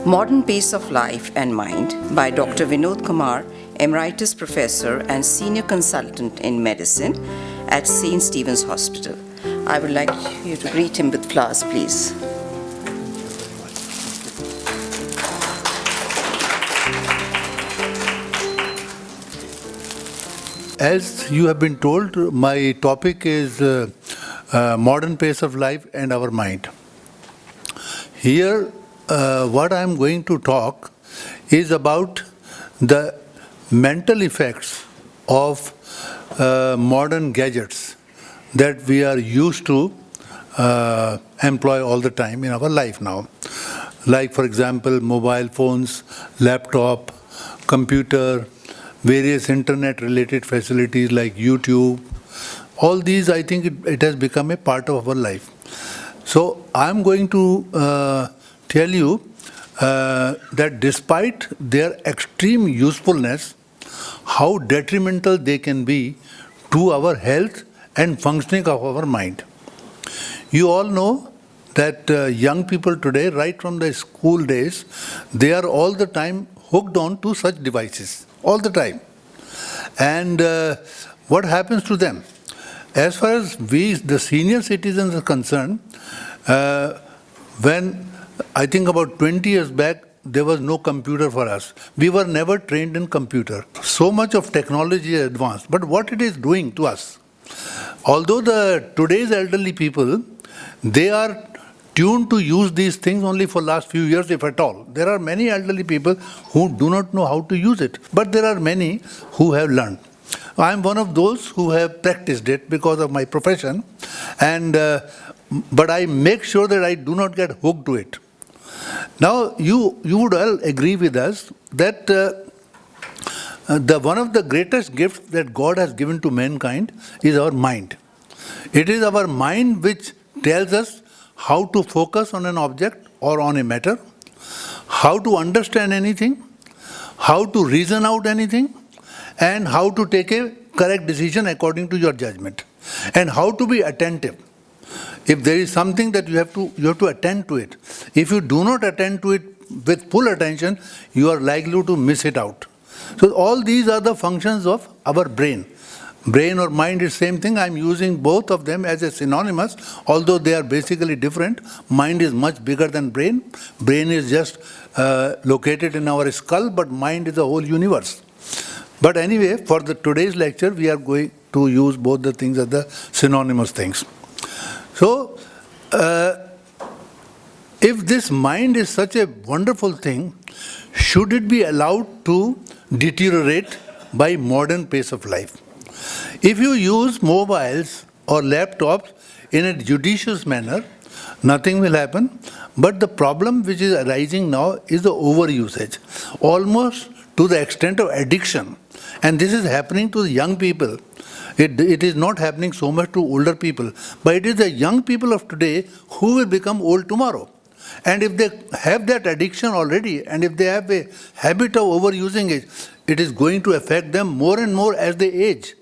Modern Pace of Life and Mind by Dr. Vinod Kumar, Emeritus Professor and Senior Consultant in Medicine at St. Stephen's Hospital. I would like you to greet him with flowers, please. As you have been told, my topic is modern pace of life and our mind. Here, what I am going to talk is about the mental effects of modern gadgets that we are used to employ all the time in our life now. Like, for example, mobile phones, laptop, computer, various internet-related facilities like YouTube. All these, I think it has become a part of our life. So I'm going to tell you that despite their extreme usefulness, how detrimental they can be to our health and functioning of our mind. You all know that young people today, right from the school days, they are all the time hooked on to such devices, all the time. And what happens to them? As far as we, the senior citizens, are concerned, when I think about 20 years back, there was no computer for us. We were never trained in computer. So much of technology is advanced. But what it is doing to us? Although today's elderly people, they are tuned to use these things only for last few years, if at all. There are many elderly people who do not know how to use it. But there are many who have learned. I am one of those who have practiced it because of my profession. But I make sure that I do not get hooked to it. Now, you would all agree with us that one of the greatest gifts that God has given to mankind is our mind. It is our mind which tells us how to focus on an object or on a matter, how to understand anything, how to reason out anything, and how to take a correct decision according to your judgment, and how to be attentive. If there is something that you have to attend to it. If you do not attend to it with full attention, you are likely to miss it out. So all these are the functions of our brain. Brain or mind is same thing. I'm using both of them as a synonymous, although they are basically different. Mind is much bigger than brain. Brain is just located in our skull, but mind is the whole universe. But anyway, for today's lecture, we are going to use both the things as the synonymous things. So, if this mind is such a wonderful thing, should it be allowed to deteriorate by modern pace of life? If you use mobiles or laptops in a judicious manner, nothing will happen. But the problem which is arising now is the overusage, almost to the extent of addiction. And this is happening to the young people. It is not happening so much to older people, but it is the young people of today who will become old tomorrow. And if they have that addiction already, and if they have a habit of overusing it, it is going to affect them more and more as they age.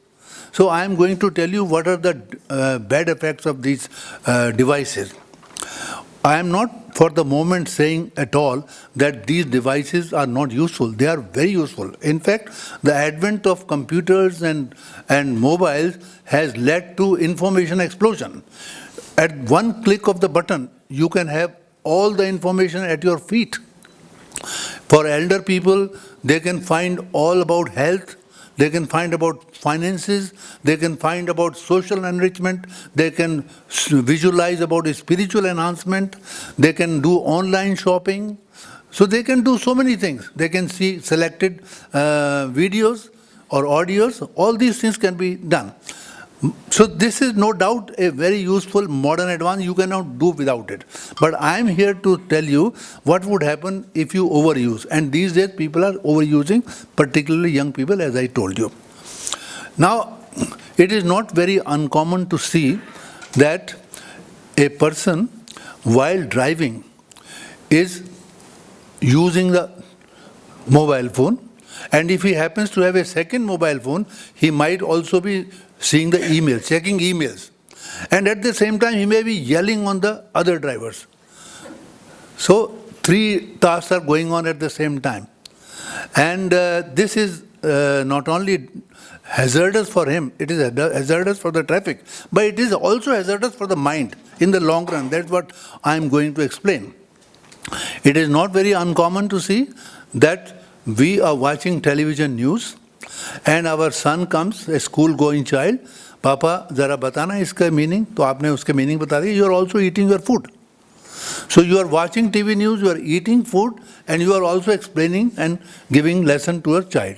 So I am going to tell you what are the bad effects of these devices. I am not for the moment saying at all that these devices are not useful. They are very useful. In fact, the advent of computers and mobiles has led to information explosion. At one click of the button, you can have all the information at your feet. For elder people, they can find all about health. They can find about finances, they can find about social enrichment, they can visualize about spiritual enhancement, they can do online shopping. So they can do so many things. They can see selected videos or audios. All these things can be done. So this is no doubt a very useful modern advance. You cannot do without it. But I am here to tell you what would happen if you overuse. And these days people are overusing, particularly young people, as I told you. Now, it is not very uncommon to see that a person, while driving, is using the mobile phone. And if he happens to have a second mobile phone, he might also be seeing the emails, checking emails. And at the same time, he may be yelling on the other drivers. So three tasks are going on at the same time. And this is not only hazardous for him, it is hazardous for the traffic, but it is also hazardous for the mind in the long run. That's what I am going to explain. It is not very uncommon to see that we are watching television news and our son comes, a school-going child, Papa, zara batana iska meaning, to aapne uske meaning bata diya, you are also eating your food. So you are watching TV news, you are eating food, and you are also explaining and giving lesson to your child.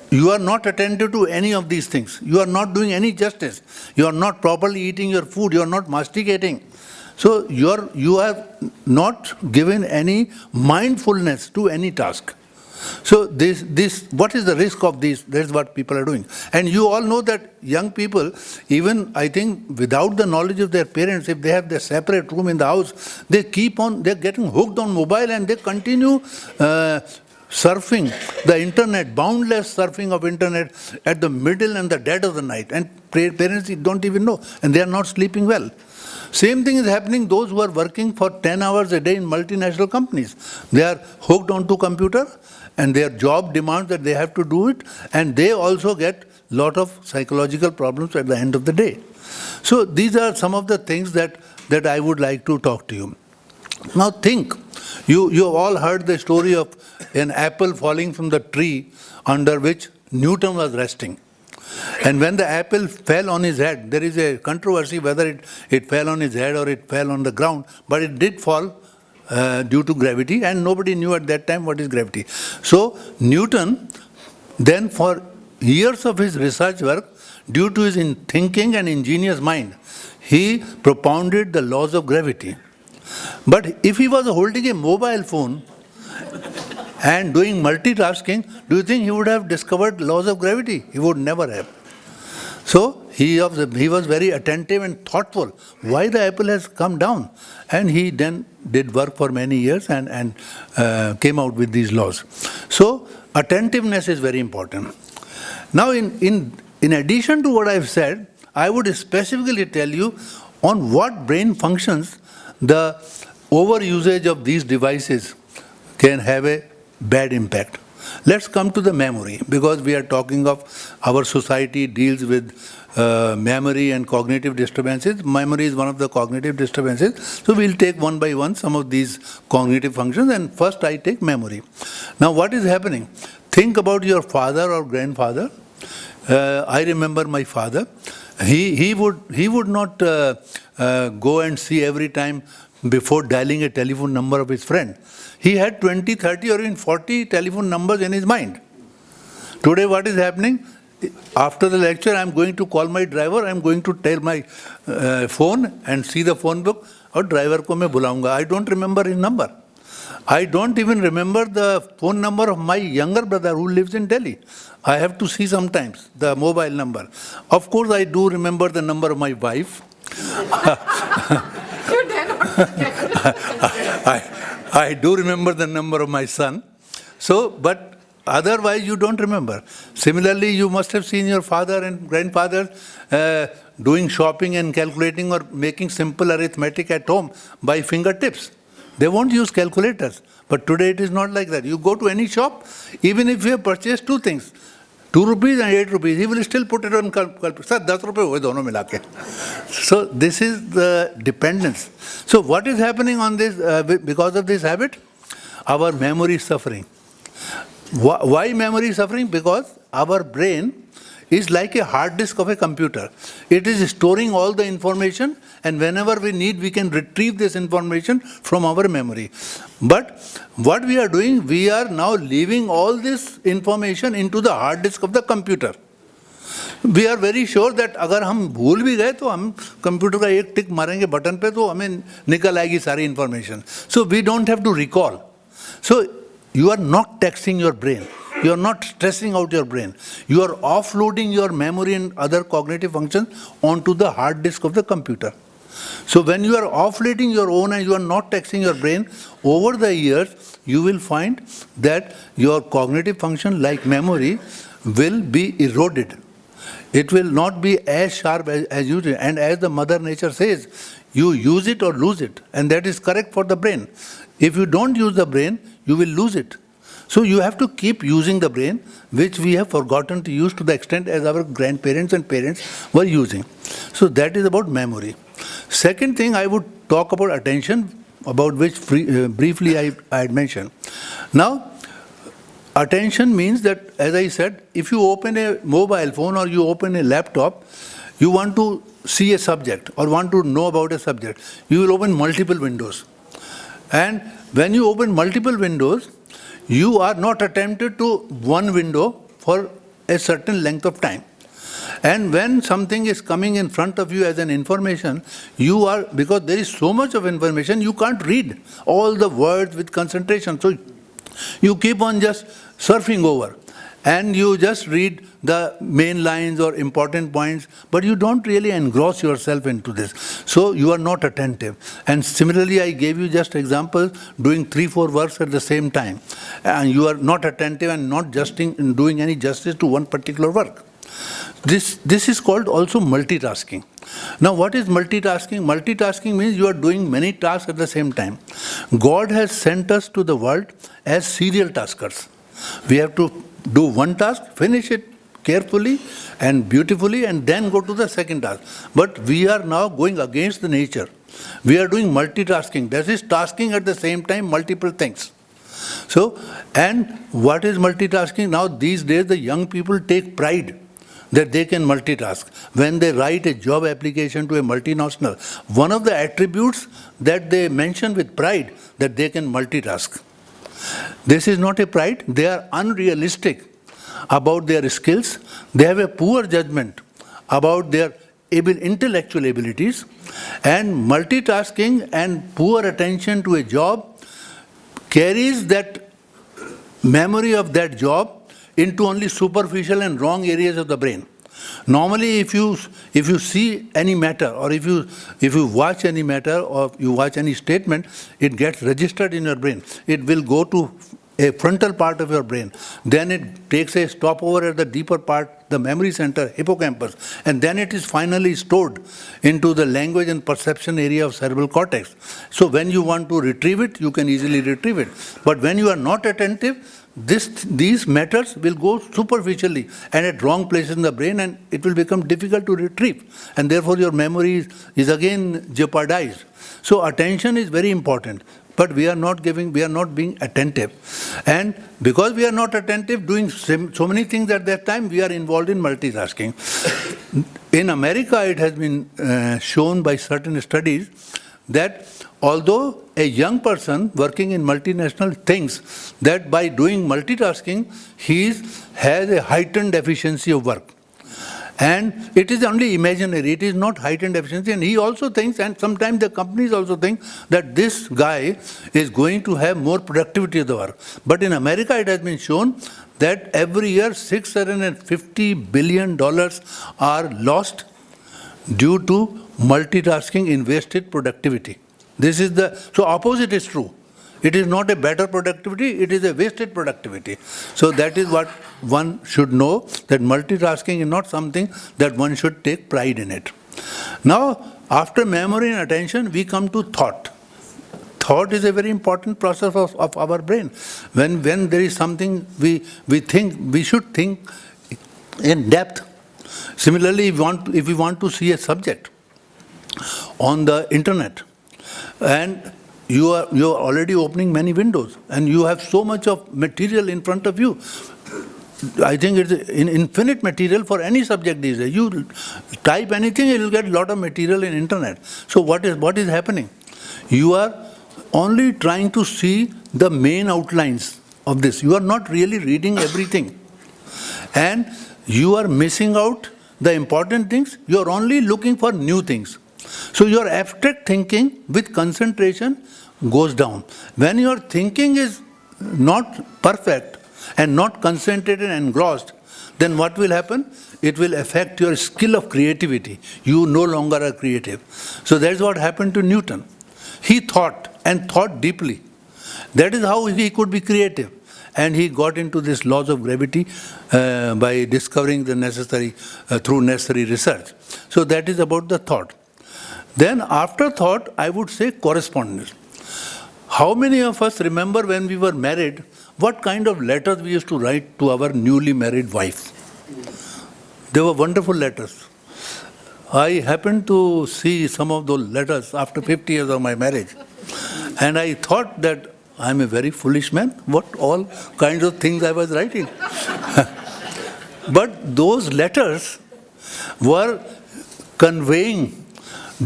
You are not attentive to any of these things. You are not doing any justice. You are not properly eating your food. You are not masticating. So you are not given any mindfulness to any task. So what is the risk of this? That's what people are doing. And you all know that young people, even I think without the knowledge of their parents, if they have their separate room in the house, they're getting hooked on mobile and they continue surfing the internet, boundless surfing of internet at the middle and the dead of the night. And parents don't even know, and they are not sleeping well. Same thing is happening those who are working for 10 hours a day in multinational companies. They are hooked onto computer and their job demands that they have to do it, and they also get lot of psychological problems at the end of the day. So these are some of the things that I would like to talk to you. Now think, you have all heard the story of an apple falling from the tree under which Newton was resting. And when the apple fell on his head, there is a controversy whether it fell on his head or it fell on the ground, but it did fall due to gravity, and nobody knew at that time what is gravity. So Newton, then for years of his research work, due to his thinking and ingenious mind, he propounded the laws of gravity. But if he was holding a mobile phone and doing multitasking, do you think he would have discovered laws of gravity? He would never have. So he was very attentive and thoughtful why the apple has come down. And he then did work for many years and came out with these laws. So attentiveness is very important. Now in addition to what I've said, I would specifically tell you on what brain functions the overusage of these devices can have a bad impact. Let's come to the memory, because we are talking of our society deals with memory and cognitive disturbances. Memory is one of the cognitive disturbances. So we'll take one by one some of these cognitive functions, and first I take memory. Now what is happening? Think about your father or grandfather. I remember my father. He would not go and see every time before dialing a telephone number of his friend. He had 20, 30 or even 40 telephone numbers in his mind. Today what is happening? After the lecture, I'm going to call my driver, I'm going to tell my phone and see the phone book, or driver ko main bulaunga. I don't remember his number. I don't even remember the phone number of my younger brother who lives in Delhi. I have to see sometimes the mobile number. Of course, I do remember the number of my wife. You dare not forget. I do remember the number of my son. So, but otherwise you don't remember. Similarly, you must have seen your father and grandfather doing shopping and calculating or making simple arithmetic at home by fingertips. They won't use calculators. But today it is not like that. You go to any shop, even if you have purchased two things, 2 rupees and 8 rupees, he will still put it on calculator. Sir, 10 rupees hoye dono mila ke. So this is the dependence. So what is happening on this because of this habit? Our memory is suffering. Why memory is suffering? Because our brain is like a hard disk of a computer. It is storing all the information, and whenever we need, we can retrieve this information from our memory. But what we are doing, we are now leaving all this information into the hard disk of the computer. We are very sure that अगर हम भूल भी गए तो हम computer का एक टिक मारेंगे बटन पे तो हमें निकल आएगी सारी information. So we don't have to recall. So you are not taxing your brain. You are not stressing out your brain. You are offloading your memory and other cognitive functions onto the hard disk of the computer. So when you are offloading your own and you are not taxing your brain, over the years you will find that your cognitive function like memory will be eroded. It will not be as sharp as usual. And as the Mother Nature says, you use it or lose it. And that is correct for the brain. If you don't use the brain, you will lose it. So you have to keep using the brain, which we have forgotten to use to the extent as our grandparents and parents were using. So that is about memory. Second thing, I would talk about attention, about which briefly I had mentioned. Now, attention means that, as I said, if you open a mobile phone or you open a laptop, you want to see a subject or want to know about a subject, you will open multiple windows. And when you open multiple windows, you are not attentive to one window for a certain length of time. And when something is coming in front of you as an information, you are, because there is so much of information, you can't read all the words with concentration. So you keep on just surfing over and you just read the main lines or important points, but you don't really engross yourself into this. So you are not attentive. And similarly, I gave you just examples, doing 3-4 works at the same time. And you are not attentive and not doing any justice to one particular work. This is called also multitasking. Now, what is multitasking? Multitasking means you are doing many tasks at the same time. God has sent us to the world as serial taskers. We have to do one task, finish it carefully and beautifully, and then go to the second task. But we are now going against the nature. We are doing multitasking. That is tasking at the same time multiple things. So, and what is multitasking? Now, these days, the young people take pride that they can multitask. When they write a job application to a multinational, one of the attributes that they mention with pride, that they can multitask. This is not a pride. They are unrealistic about their skills. They have a poor judgment about their intellectual abilities. And multitasking and poor attention to a job carries that memory of that job into only superficial and wrong areas of the brain. Normally, if you see any matter, or if you watch any matter, or you watch any statement, it gets registered in your brain. It will go to a frontal part of your brain. Then it takes a stopover at the deeper part, the memory center, hippocampus, and then it is finally stored into the language and perception area of cerebral cortex. So when you want to retrieve it, you can easily retrieve it. But when you are not attentive, these matters will go superficially and at wrong places in the brain, and it will become difficult to retrieve. And therefore your memory is again jeopardized. So attention is very important. But we are not being attentive. And because we are not attentive, doing so many things at that time, we are involved in multitasking. In America, it has been shown by certain studies that although a young person working in multinational thinks that by doing multitasking, he has a heightened efficiency of work. And it is only imaginary, it is not heightened efficiency. And he also thinks, and sometimes the companies also think, that this guy is going to have more productivity of the work. But in America, it has been shown that every year $650 billion are lost due to multitasking in wasted productivity. So opposite is true. It is not a better productivity, it is a wasted productivity. So that is what one should know, that multitasking is not something that one should take pride in it. Now, after memory and attention, we come to thought. Thought is a very important process of our brain. When there is something we should think in depth. Similarly, if we want to see a subject on the internet, and you are already opening many windows, and you have so much of material in front of you. I think it's infinite material for any subject these days. You type anything, you will get a lot of material in internet. So what is happening? You are only trying to see the main outlines of this. You are not really reading everything. And you are missing out the important things. You are only looking for new things. So your abstract thinking with concentration goes down. When your thinking is not perfect and not concentrated and engrossed, then what will happen? It will affect your skill of creativity. You no longer are creative. So that is what happened to Newton. He thought, and thought deeply. That is how he could be creative. And he got into this laws of gravity by discovering the necessary, through necessary research. So that is about the thought. Then after thought, I would say correspondence. How many of us remember when we were married, what kind of letters we used to write to our newly married wife? They were wonderful letters. I happened to see some of those letters after 50 years of my marriage. And I thought that I'm a very foolish man. What all kinds of things I was writing. But those letters were conveying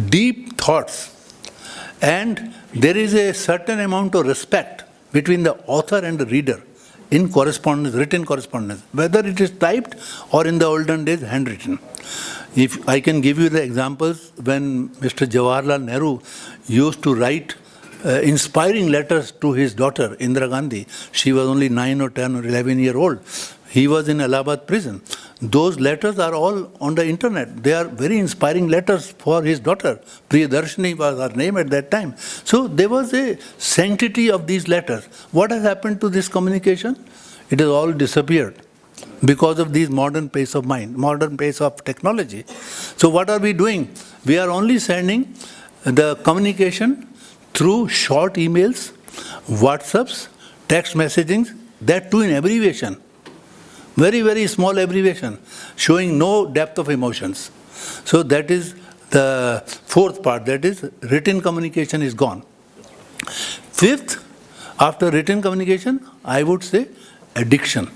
deep thoughts. And there is a certain amount of respect between the author and the reader in correspondence, written correspondence, whether it is typed or in the olden days handwritten. If I can give you the examples, when Mr. Jawaharlal Nehru used to write inspiring letters to his daughter, Indira Gandhi. She was only 9 or 10 or 11 years old. He was in Allahabad prison. Those letters are all on the internet. They are very inspiring letters for his daughter. Priyadarshini was her name at that time. So there was a sanctity of these letters. What has happened to this communication? It has all disappeared because of these modern pace of mind, modern pace of technology. So what are we doing? We are only sending the communication through short emails, WhatsApps, text messaging, that too in abbreviation. Very, very small abbreviation, showing no depth of emotions. So that is the fourth part, that is written communication is gone. Fifth, after written communication, I would say addiction.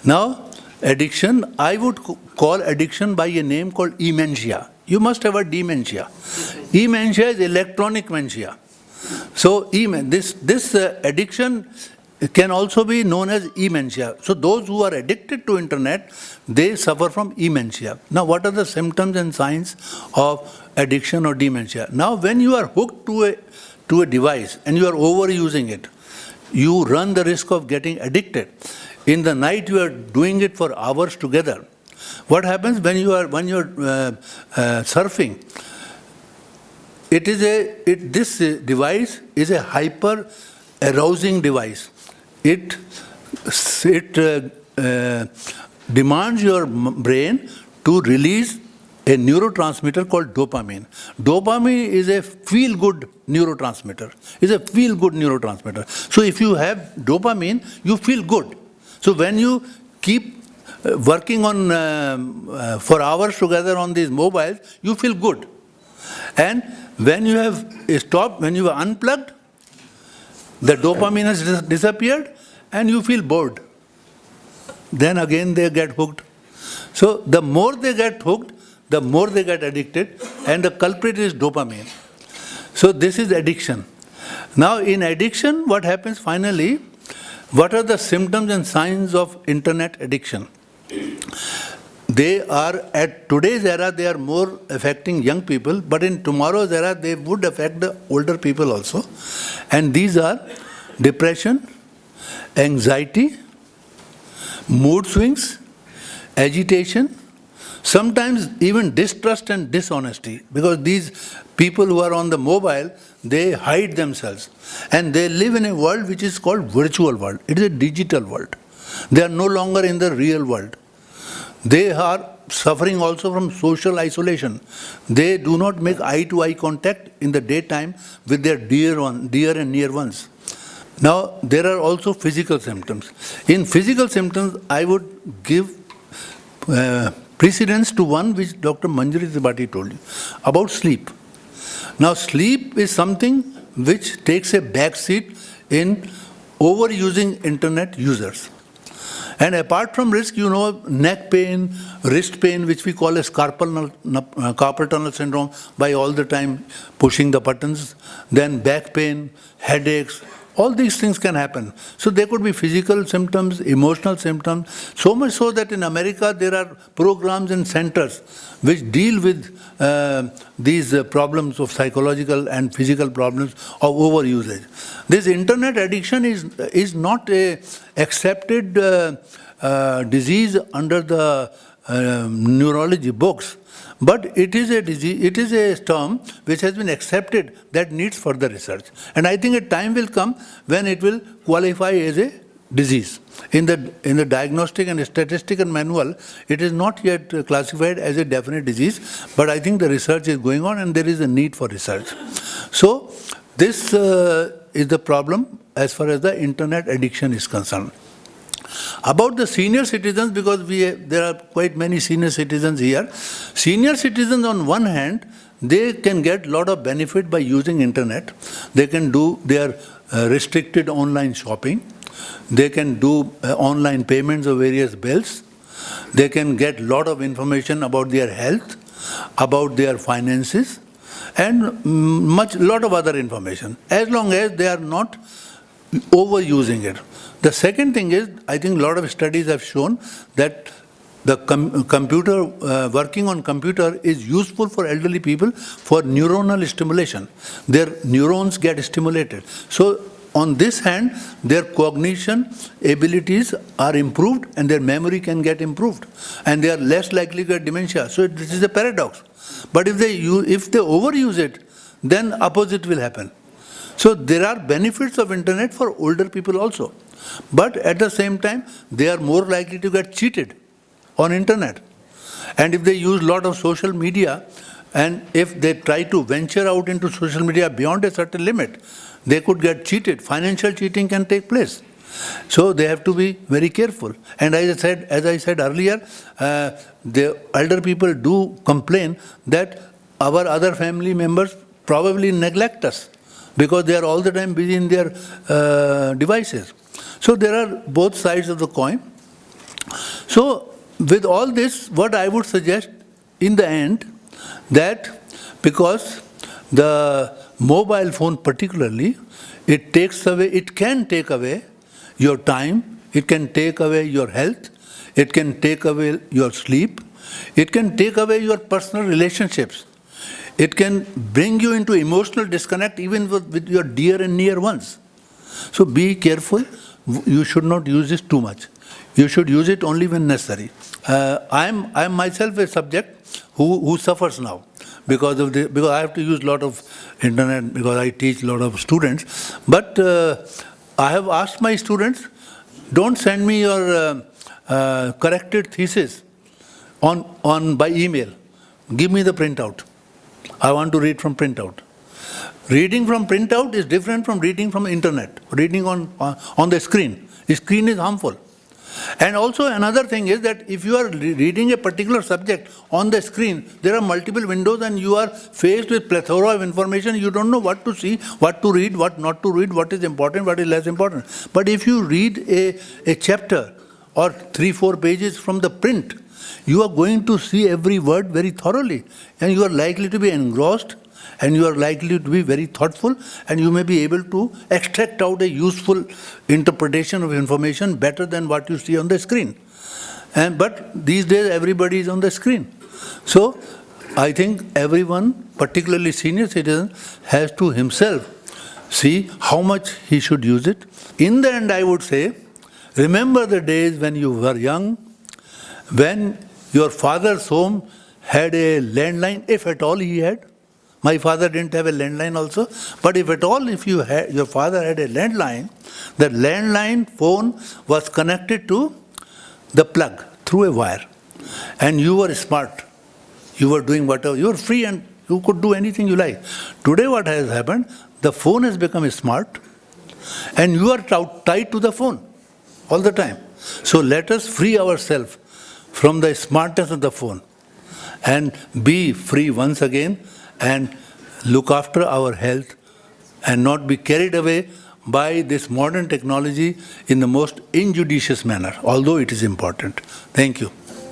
Now, addiction, I would call addiction by a name called ementia. You must have heard dementia. Ementia is electronic mentia. So this addiction can also be known as ementia. So those who are addicted to internet, they suffer from ementia. Now what are the symptoms and signs of addiction or dementia? Now when you are hooked to a device and you are overusing it, you run the risk of getting addicted. In the night you are doing it for hours together. What happens when you are surfing? This device is a hyper arousing device. It demands your brain to release a neurotransmitter called dopamine. Dopamine is a feel-good neurotransmitter. It's a feel-good neurotransmitter. So if you have dopamine, you feel good. So when you keep working on for hours together on these mobiles, you feel good. And when you have stopped, when you are unplugged, the dopamine has disappeared and you feel bored. Then again they get hooked. So the more they get hooked, the more they get addicted, and the culprit is dopamine. So this is addiction. Now in addiction, what happens finally? What are the symptoms and signs of internet addiction? They are, at today's era, they are more affecting young people, but in tomorrow's era, they would affect the older people also. And these are depression, anxiety, mood swings, agitation, sometimes even distrust and dishonesty, because these people who are on the mobile, they hide themselves. And they live in a world which is called virtual world. It is a digital world. They are no longer in the real world. They are suffering also from social isolation. They do not make eye-to-eye contact in the daytime with their dear and near ones. Now, there are also physical symptoms. In physical symptoms, I would give precedence to one which Dr. Manjari Tripathi told you, about sleep. Now, sleep is something which takes a back seat in overusing internet users. And apart from risk, you know, neck pain, wrist pain, which we call as carpal tunnel syndrome, by all the time pushing the buttons, then back pain, headaches, all these things can happen. So there could be physical symptoms, emotional symptoms, so much so that in America there are programs and centers which deal with these problems of psychological and physical problems of overusage. This internet addiction is not a accepted disease under the neurology books, but it is a disease, it is a term which has been accepted that needs further research. And I think a time will come when it will qualify as a disease. In the diagnostic and statistical manual, it is not yet classified as a definite disease, but I think the research is going on and there is a need for research. So this is the problem as far as the internet addiction is concerned. About the senior citizens, because there are quite many senior citizens here. Senior citizens, on one hand, they can get a lot of benefit by using internet. They can do their restricted online shopping. They can do online payments of various bills. They can get a lot of information about their health, about their finances, and lot of other information, as long as they are not overusing it. The second thing is, I think a lot of studies have shown that the computer, working on computer is useful for elderly people for neuronal stimulation. Their neurons get stimulated. So on this hand, their cognition abilities are improved and their memory can get improved. And they are less likely to get dementia. So this is a paradox. But if they overuse it, then opposite will happen. So there are benefits of internet for older people also. But at the same time, they are more likely to get cheated on internet. And if they use a lot of social media, and if they try to venture out into social media beyond a certain limit, they could get cheated. Financial cheating can take place. So they have to be very careful. And as I said earlier, the elder people do complain that our other family members probably neglect us because they are all the time busy in their devices. So there are both sides of the coin. So with all this, what I would suggest in the end, that because the mobile phone particularly, it can take away your time, it can take away your health, it can take away your sleep, it can take away your personal relationships. It can bring you into emotional disconnect even with your dear and near ones. So be careful. You should not use this too much. You should use it only when necessary. I am myself a subject who suffers now because I have to use a lot of internet because I teach a lot of students. But I have asked my students, don't send me your corrected thesis by email. Give me the printout. I want to read from printout. Reading from printout is different from reading from the internet, reading on the screen. The screen is harmful. And also another thing is that if you are reading a particular subject on the screen, there are multiple windows and you are faced with plethora of information. You don't know what to see, what to read, what not to read, what is important, what is less important. But if you read a chapter or 3-4 pages from the print, you are going to see every word very thoroughly and you are likely to be engrossed and you are likely to be very thoughtful and you may be able to extract out a useful interpretation of information better than what you see on the screen. But these days everybody is on the screen. So I think everyone, particularly senior citizen, has to himself see how much he should use it. In the end, I would say, remember the days when you were young, when your father's home had a landline, if at all he had. My father didn't have a landline also, but if at all, your father had a landline, the landline phone was connected to the plug through a wire. And you were smart. You were doing whatever. You were free and you could do anything you like. Today what has happened, the phone has become smart and you are tied to the phone all the time. So let us free ourselves from the smartness of the phone and be free once again and look after our health and not be carried away by this modern technology in the most injudicious manner, although it is important. Thank you.